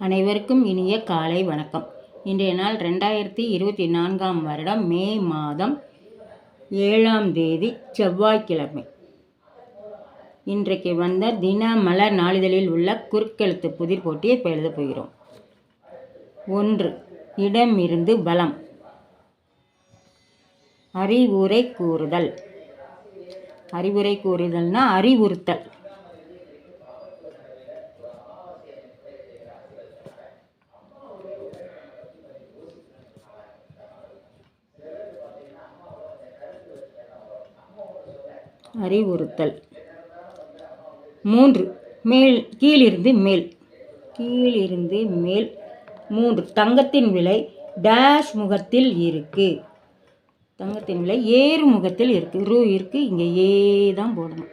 அனைவருக்கும் இனிய காலை வணக்கம். இன்றைய நாள் 2024ஆம் வருடம் மே மாதம் 7ஆம் தேதி செவ்வாய்க்கிழமை. இன்றைக்கு வந்த தினமலர் நாளிதழில் உள்ள குறுக்கெழுத்து புதிர் போட்டியை இப்போ எழுதப் போகிறோம். 1. இடமிருந்து பலம். அறிவுரை கூறுதல். அறிவுரை கூறுதல்னா அறிவுறுத்தல். அறிவுறுத்தல். 3. மேல். கீழிருந்து மேல். கீழிருந்து மேல். 3. தங்கத்தின் விலை டேஷ் முகத்தில் இருக்கு. தங்கத்தின் விலை ஏறு முகத்தில் இருக்கு. ரூ இருக்கு, இங்கே ஏ தான் போடணும்.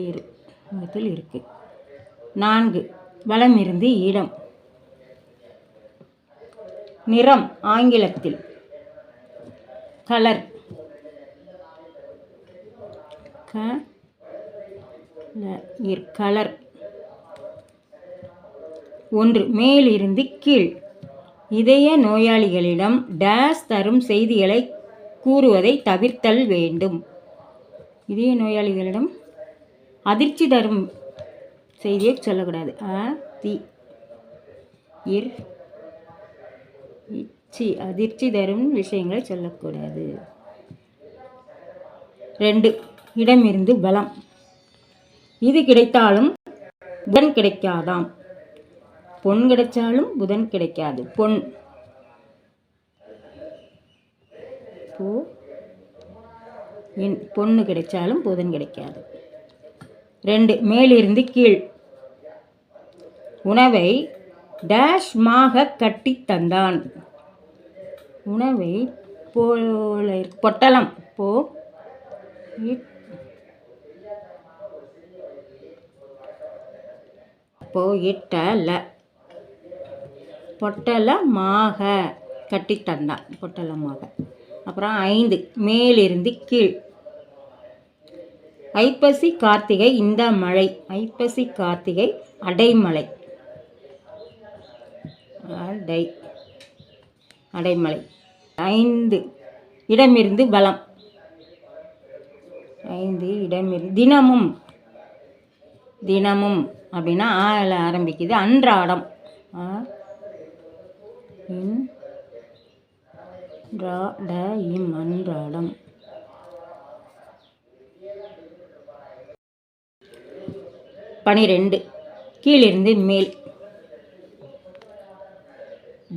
ஏறு முகத்தில் இருக்கு. 4. வலம் இருந்து இடம். நிறம் ஆங்கிலத்தில் கலர். கலர். 1. மேலிருந்து கீழ். இதய நோயாளிகளிடம் டேஸ் தரும் செய்திகளை கூறுவதை தவிர்த்தல் வேண்டும். இதய நோயாளிகளிடம் அதிர்ச்சி தரும் செய்தியை சொல்லக்கூடாது. அதிர்ச்சி தரும் விஷயங்களை சொல்லக்கூடாது. 2. இடமிருந்து பலம். இது கிடைத்தாலும் புதன் கிடைக்காதாம். பொன் கிடைச்சாலும் புதன் கிடைக்காது. பொண்ணு கிடைச்சாலும் புதன் கிடைக்காது. 2. மேலிருந்து கீழ். உணவை டேஷ் மாக கட்டி தந்தான். உணவை பொட்டலம் பொட்டலமாக கட்டி தந்தான். பொட்டலமாக. அப்புறம் 5. மேலிருந்து கீழ். ஐப்பசி கார்த்திகை இந்த மழை. ஐப்பசி கார்த்திகை அடைமழை. அடைமழை. 5. இடமிருந்து பலம். 5. இடமிருந்து தினமும். தினமும் அப்படின்னா ஆல ஆரம்பிக்குது. அன்றாடம். அன்றாடம். 12. கீழிருந்து மேல்.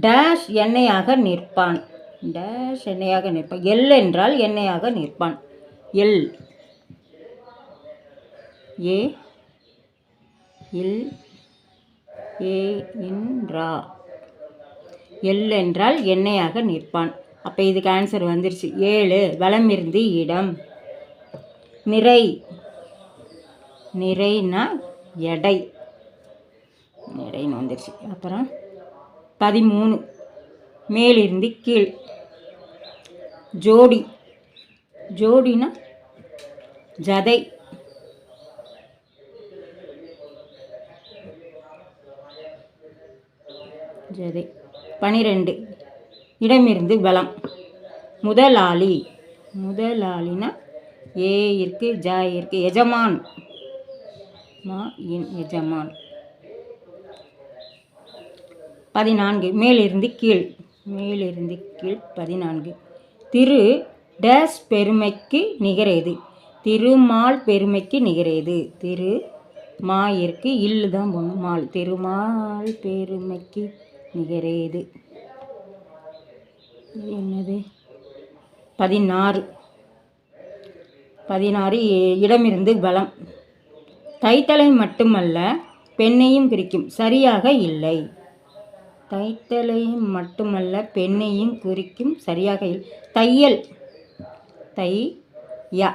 டேஷ் எண்ணெயாக நிற்பான். டேஷ் எண்ணெயாக நிற்பான். எல் என்றால் எண்ணெயாக நிற்பான். எல். ஏ இல் ஏ இன்றா. எல் என்றால் எண்ணெயாக நிற்பான். அப்போ இதுக்கு ஆன்சர் வந்துருச்சு. 7. வலமிருந்து இடம். நிறை. நிறைனா எடை. எடைன்னு வந்துருச்சு. அப்புறம் 13. மேலிருந்து கீழ். ஜோடி. ஜோடினா ஜதை. ஜதை. 12. இடமிருந்து பலம். முதலாளி. முதலாளினா ஏ இருக்கு, ஜா இருக்கு. எஜமான். எஜமான். 14. மேலிருந்து கீழ். மேலிருந்து கீழ். 14. திரு டேஷ் பெருமைக்கு நிகரேது. திருமால் பெருமைக்கு நிகரேது. திரு மா இருக்கு, இல்லு தான் போகணும். மால். திருமால் பெருமைக்கு நிகரேது. என்னது? 16. 16. இடமிருந்து பலம். தைத்தலை மட்டுமல்ல பெண்ணையும் குறிக்கும். சரியாக இல்லை. தைத்தலையும் மட்டுமல்ல பெண்ணையும் குறிக்கும். சரியாக இல்லை. தையல். தையா.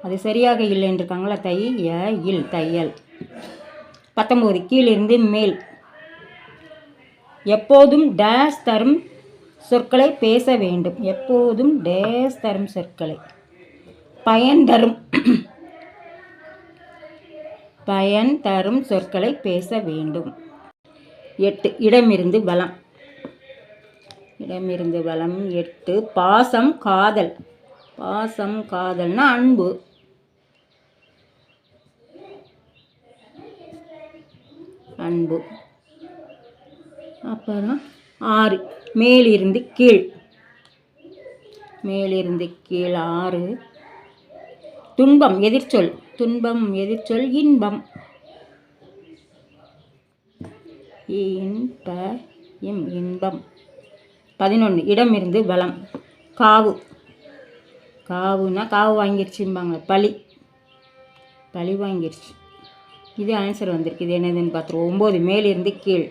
அது சரியாக இல்லைன்னு இருக்காங்களா. தையல். தையல். 19. கீழிருந்து மேல். எப்போதும் டேஷ் தரும் சொற்களை பேச வேண்டும். எப்போதும் டேஷ் தரும் சொற்களை. பயன் தரும். பயன் தரும் சொற்களை பேச வேண்டும். 8 இடமிருந்து வலம். இடமிருந்து வலம் 8 பாசம் காதல். பாசம் காதல்னா அன்பு. அன்பு. அப்புறம் 6 மேலிருந்து கீழ். மேலிருந்து கீழ் 6 துன்பம் எதிர்ச்சொல். துன்பம் எதிர்ச்சொல் இன்பம். இன்பம். 11 இடமிருந்து வலம் காவு. காவுனா காவு வாங்கிருச்சும்பாங்க. பழி வாங்கிருச்சு. இது ஆன்சர் வந்திருக்கு. இது என்னதுன்னு பார்த்துருவோம். 9 மேலிருந்து கீழ்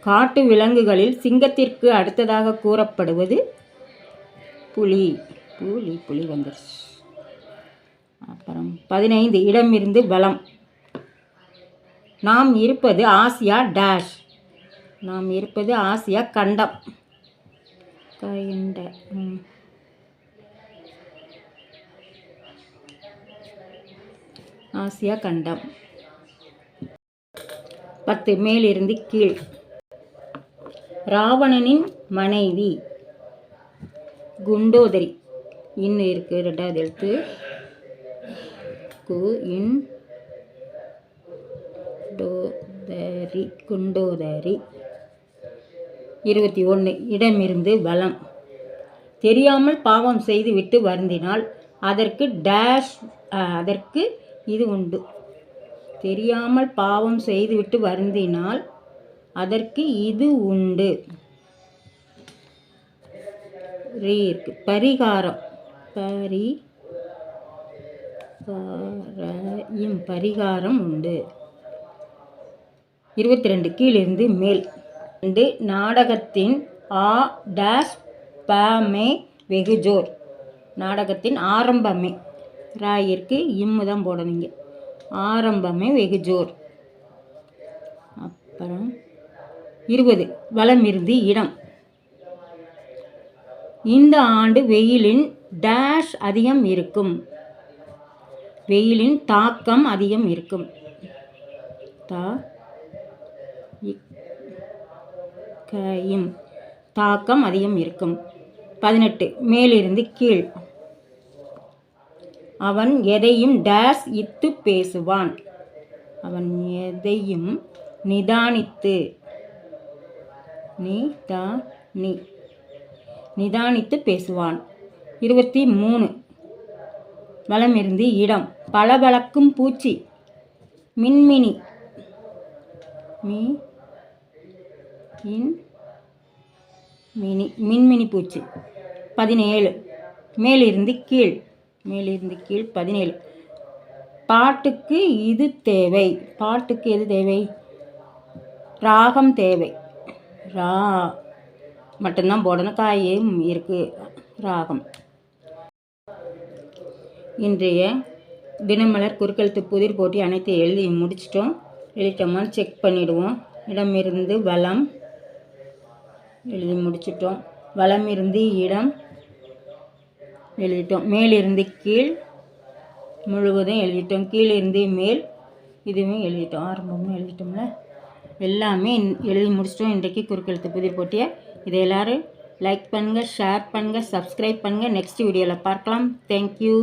காட்டு விலங்குகளில் சிங்கத்திற்கு அடுத்ததாக கூறப்படுவது புலி. புலி வந்துருச்சு. அப்புறம் 15 இடமிருந்து வலம் நாம் இருப்பது ஆசியா டேஷ். நாம் இருப்பது ஆசியா கண்டம். ஆசியா கண்டம். 10 மேலிருந்து கீழ் ராவணனின் மனைவி குண்டோதரி. இன்னும் இருக்கு 2வது எழுத்து குண்டோதரி. 21 இடமிருந்து வலம் தெரியாமல் பாவம் செய்துவிட்டு வருந்தினால் அதற்கு டேஷ். அதற்கு இது உண்டு. தெரியாமல் பாவம் செய்துவிட்டு வருந்தினால் அதற்கு இது உண்டு. இருக்கு பரிகாரம். பரிகாரம் உண்டு. 22 கீழிருந்து மேல் நாடகத்தின் ஆ டேஷ் பமே வெகு ஜோர். நாடகத்தின் ஆரம்பமே ராயிற்கு இம்மு தான் போடணுங்க. ஆரம்பமே வெகு ஜோர். அப்புறம் 20 வலமிருந்து இடம் இந்த ஆண்டு வெயிலின் டேஷ் அதிகம் இருக்கும். வெயிலின் தாக்கம் அதிகம் இருக்கும். தாக்கம் அதிகம் இருக்கும். 18 மேலிருந்து கீழ் அவன் எதையும் டேஷ் இத்து பேசுவான். அவன் எதையும் நிதானித்து நிதானித்து பேசுவான். 23 வலமிருந்து இடம் பளபளக்கும் பூச்சி மின்மினி. மின்மினி பூச்சி. 17 மேலிருந்து கீழ். 17 பாட்டுக்கு இது தேவை. பாட்டுக்கு எது தேவை? ராகம் தேவை. ரா மட்டும்தான் போடணும். காயும் இருக்கு ராகம். இன்றைய தினமலர் குறுக்கெழுத்து புதிர் போட்டி அனைத்து எழுதி முடிச்சிட்டோம். எழுதிட்டோமான்னு செக் பண்ணிவிடுவோம். இடமிருந்து வலம் எழுதி முடிச்சிட்டோம். வலமிருந்து இடம் எழுதிட்டோம். மேலிருந்து கீழ் முழுவதும் எழுதிட்டோம். கீழிருந்து மேல் இதுவும் எழுதிட்டோம். ஆரம்பமும் எழுதிட்டோம்ல. எல்லாமே எழுதி முடிச்சிட்டோம். இன்றைக்கு குறுக்கெழுத்து புதிர் போட்டியை இதை எல்லோரும் லைக் பண்ணுங்கள், ஷேர் பண்ணுங்கள், சப்ஸ்கிரைப் பண்ணுங்கள். நெக்ஸ்ட் வீடியோவில் பார்க்கலாம். தேங்க்யூ.